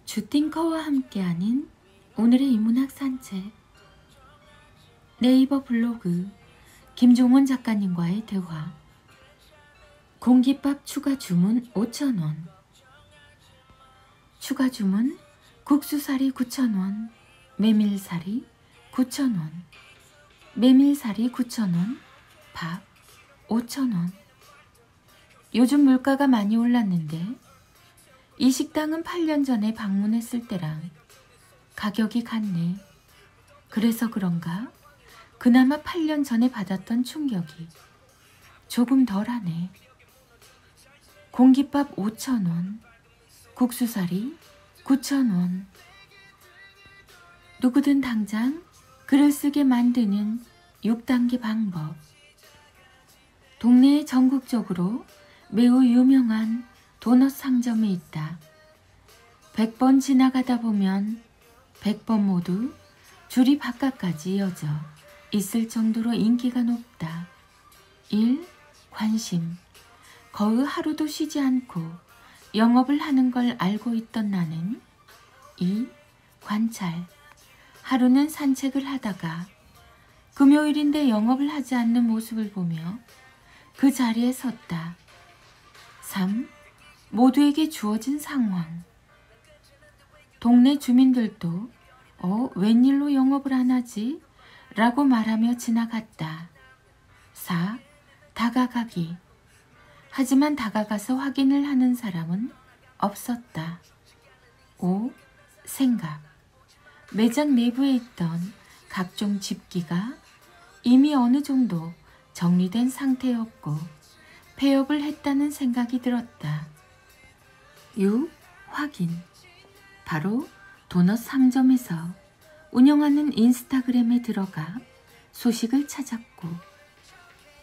주띵커와 함께하는 오늘의 인문학 산책. 네이버 블로그 김종원 작가님과의 대화. 공깃밥 추가 주문 5,000원. 추가 주문 국수사리 9,000원, 메밀사리 9,000원, 메밀사리 9,000원, 밥 5,000원. 요즘 물가가 많이 올랐는데 이 식당은 8년 전에 방문했을 때랑 가격이 같네. 그래서 그런가 그나마 8년 전에 받았던 충격이 조금 덜하네. 공깃밥 5,000원, 국수사리 9,000원. 누구든 당장 글을 쓰게 만드는 6단계 방법. 동네에 전국적으로 매우 유명한 도넛 상점이 있다. 100번 지나가다 보면 100번 모두 줄이 바깥까지 이어져 있을 정도로 인기가 높다. 1. 관심. 거의 하루도 쉬지 않고 영업을 하는 걸 알고 있던 나는 2. 관찰. 하루는 산책을 하다가 금요일인데 영업을 하지 않는 모습을 보며 그 자리에 섰다. 3. 모두에게 주어진 상황. 동네 주민들도 웬일로 영업을 안 하지? 라고 말하며 지나갔다. 4. 다가가기. 하지만 다가가서 확인을 하는 사람은 없었다. 5. 생각. 매장 내부에 있던 각종 집기가 이미 어느 정도 정리된 상태였고 폐업을 했다는 생각이 들었다. 6. 확인. 바로 도넛 상점에서 운영하는 인스타그램에 들어가 소식을 찾았고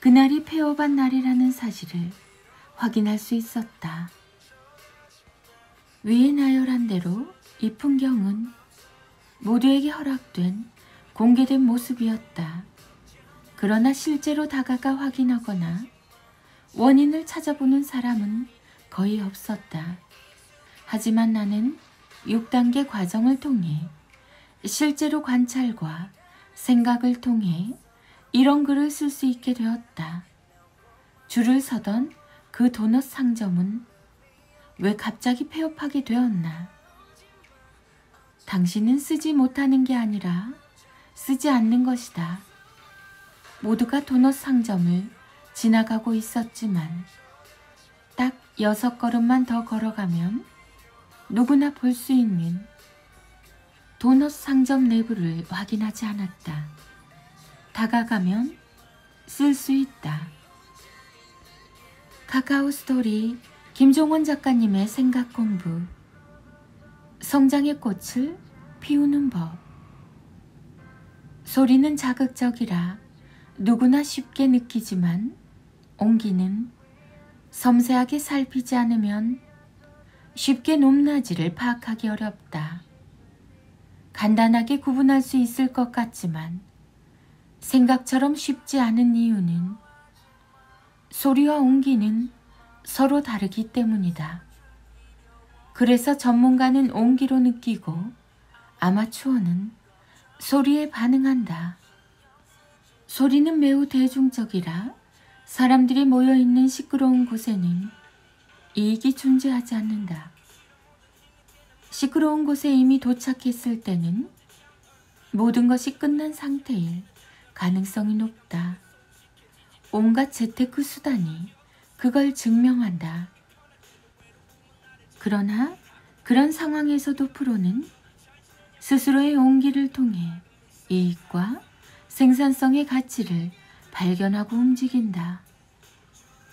그날이 폐업한 날이라는 사실을 확인할 수 있었다. 위에 나열한 대로 이 풍경은 모두에게 허락된 공개된 모습이었다. 그러나 실제로 다가가 확인하거나 원인을 찾아보는 사람은 거의 없었다. 하지만 나는 6단계 과정을 통해 실제로 관찰과 생각을 통해 이런 글을 쓸 수 있게 되었다. 줄을 서던 그 도넛 상점은 왜 갑자기 폐업하게 되었나? 당신은 쓰지 못하는 게 아니라 쓰지 않는 것이다. 모두가 도넛 상점을 지나가고 있었지만 딱 6걸음만 더 걸어가면 누구나 볼 수 있는 도넛 상점 내부를 확인하지 않았다. 다가가면 쓸 수 있다. 카카오 스토리 김종원 작가님의 생각 공부. 성장의 꽃을 피우는 법. 소리는 자극적이라 누구나 쉽게 느끼지만 온기는 섬세하게 살피지 않으면 쉽게 높낮이를 파악하기 어렵다. 간단하게 구분할 수 있을 것 같지만 생각처럼 쉽지 않은 이유는 소리와 온기는 서로 다르기 때문이다. 그래서 전문가는 온기로 느끼고 아마추어는 소리에 반응한다. 소리는 매우 대중적이라 사람들이 모여있는 시끄러운 곳에는 이익이 존재하지 않는다. 시끄러운 곳에 이미 도착했을 때는 모든 것이 끝난 상태일 가능성이 높다. 온갖 재테크 수단이 그걸 증명한다. 그러나 그런 상황에서도 프로는 스스로의 온기를 통해 이익과 생산성의 가치를 발견하고 움직인다.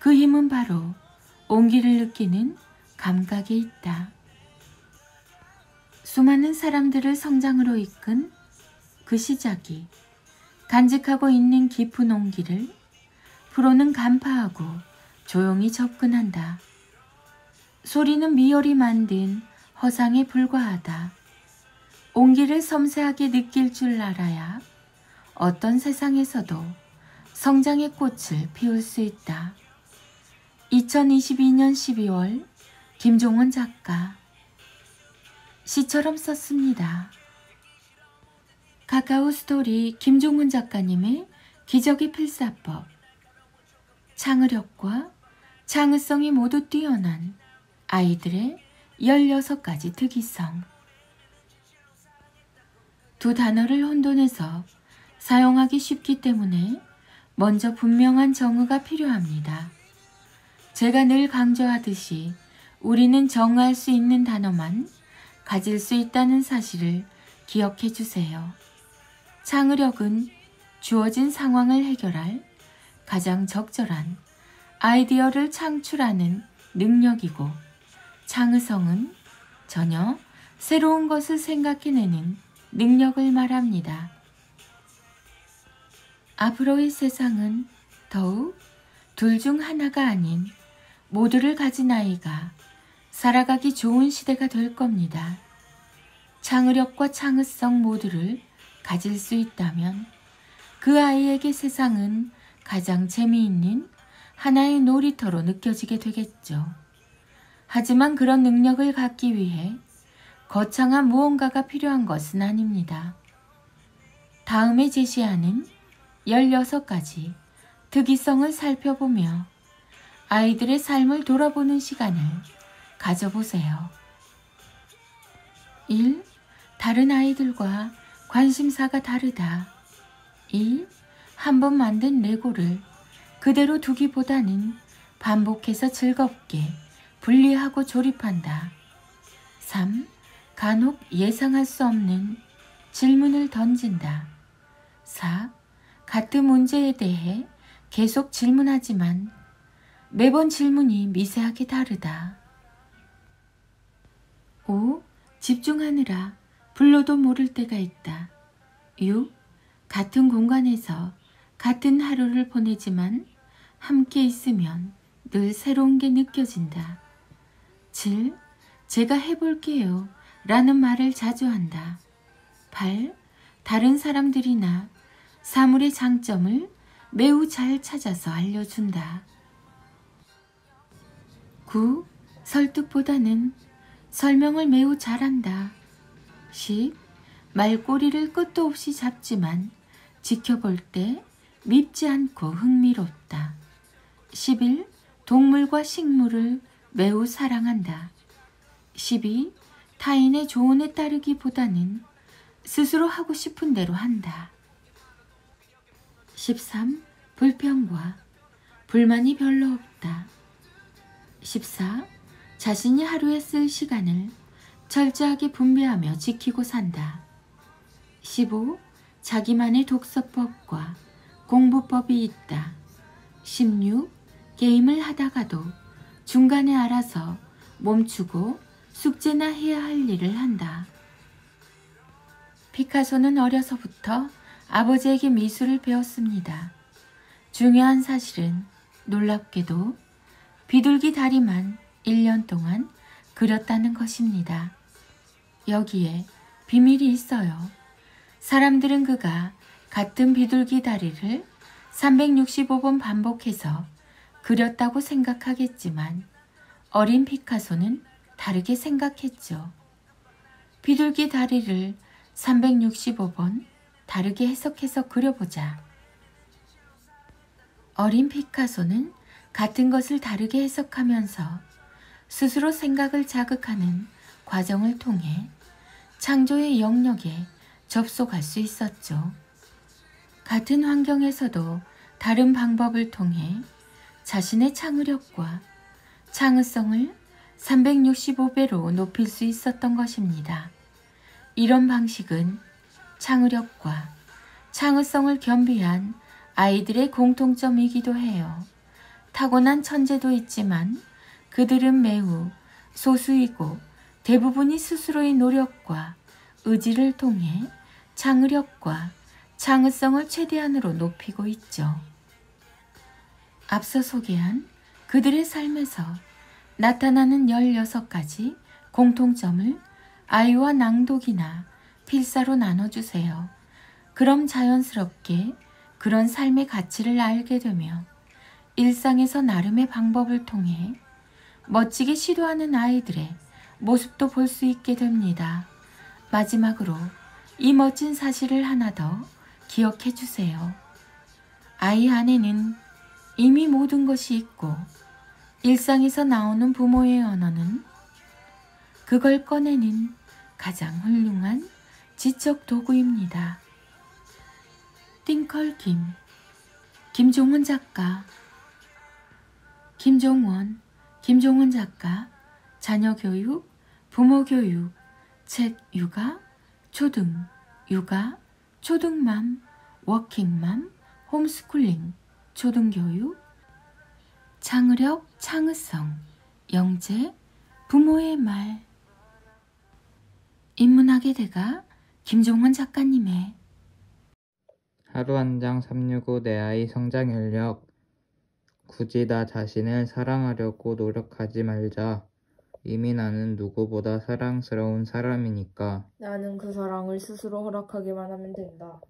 그 힘은 바로 온기를 느끼는 감각에 있다. 수많은 사람들을 성장으로 이끈 그 시작이 간직하고 있는 깊은 온기를 프로는 간파하고 조용히 접근한다. 소리는 미열이 만든 허상에 불과하다. 온기를 섬세하게 느낄 줄 알아야 어떤 세상에서도 성장의 꽃을 피울 수 있다. 2022년 12월 김종원 작가. 시처럼 썼습니다. 카카오 스토리 김종문 작가님의 기적의 필사법. 창의력과 창의성이 모두 뛰어난 아이들의 16가지 특이성. 두 단어를 혼돈해서 사용하기 쉽기 때문에 먼저 분명한 정의가 필요합니다. 제가 늘 강조하듯이 우리는 정의할 수 있는 단어만 가질 수 있다는 사실을 기억해 주세요. 창의력은 주어진 상황을 해결할 가장 적절한 아이디어를 창출하는 능력이고, 창의성은 전혀 새로운 것을 생각해내는 능력을 말합니다. 앞으로의 세상은 더욱 둘 중 하나가 아닌 모두를 가진 아이가 살아가기 좋은 시대가 될 겁니다. 창의력과 창의성 모두를 가질 수 있다면 그 아이에게 세상은 가장 재미있는 하나의 놀이터로 느껴지게 되겠죠. 하지만 그런 능력을 갖기 위해 거창한 무언가가 필요한 것은 아닙니다. 다음에 제시하는 16가지 특이성을 살펴보며 아이들의 삶을 돌아보는 시간을 가져보세요. 1. 다른 아이들과 관심사가 다르다. 2. 한 번 만든 레고를 그대로 두기보다는 반복해서 즐겁게 분리하고 조립한다. 3. 간혹 예상할 수 없는 질문을 던진다. 4. 같은 문제에 대해 계속 질문하지만 매번 질문이 미세하게 다르다. 5. 집중하느라 불러도 모를 때가 있다. 6. 같은 공간에서 같은 하루를 보내지만 함께 있으면 늘 새로운 게 느껴진다. 7. 제가 해볼게요 라는 말을 자주 한다. 8. 다른 사람들이나 사물의 장점을 매우 잘 찾아서 알려준다. 9. 설득보다는 설명을 매우 잘한다. 10. 말꼬리를 끝도 없이 잡지만 지켜볼 때 밉지 않고 흥미롭다. 11. 동물과 식물을 매우 사랑한다. 12. 타인의 조언에 따르기보다는 스스로 하고 싶은 대로 한다. 13. 불평과 불만이 별로 없다. 14. 자신이 하루에 쓸 시간을 철저하게 분배하며 지키고 산다. 15. 자기만의 독서법과 공부법이 있다. 16. 게임을 하다가도 중간에 알아서 멈추고 숙제나 해야 할 일을 한다. 피카소는 어려서부터 아버지에게 미술을 배웠습니다. 중요한 사실은 놀랍게도 비둘기 다리만 1년 동안 그렸다는 것입니다. 여기에 비밀이 있어요. 사람들은 그가 같은 비둘기 다리를 365번 반복해서 그렸다고 생각하겠지만 어린 피카소는 다르게 생각했죠. 비둘기 다리를 365번 다르게 해석해서 그려보자. 어린 피카소는 같은 것을 다르게 해석하면서 스스로 생각을 자극하는 과정을 통해 창조의 영역에 접속할 수 있었죠. 같은 환경에서도 다른 방법을 통해 자신의 창의력과 창의성을 365배로 높일 수 있었던 것입니다. 이런 방식은 창의력과 창의성을 겸비한 아이들의 공통점이기도 해요. 타고난 천재도 있지만 그들은 매우 소수이고 대부분이 스스로의 노력과 의지를 통해 창의력과 창의성을 최대한으로 높이고 있죠. 앞서 소개한 그들의 삶에서 나타나는 16가지 공통점을 아이와 낭독이나 필사로 나눠주세요. 그럼 자연스럽게 그런 삶의 가치를 알게 되며 일상에서 나름의 방법을 통해 멋지게 시도하는 아이들의 모습도 볼 수 있게 됩니다. 마지막으로 이 멋진 사실을 하나 더 기억해 주세요. 아이 안에는 이미 모든 것이 있고 일상에서 나오는 부모의 언어는 그걸 꺼내는 가장 훌륭한 지적 도구입니다. 띵컬 김종원 작가. 김종원 작가, 자녀교육, 부모교육, 책 육아, 육아, 초등맘, 워킹맘, 홈스쿨링, 초등교육, 창의력, 창의성, 영재, 부모의 말. 인문학의 대가 김종원 작가님의 하루 한 장 365 내 아이 성장 현력. 굳이 나 자신을 사랑하려고 노력하지 말자. 이미 나는 누구보다 사랑스러운 사람이니까. 나는 그 사랑을 스스로 허락하기만 하면 된다.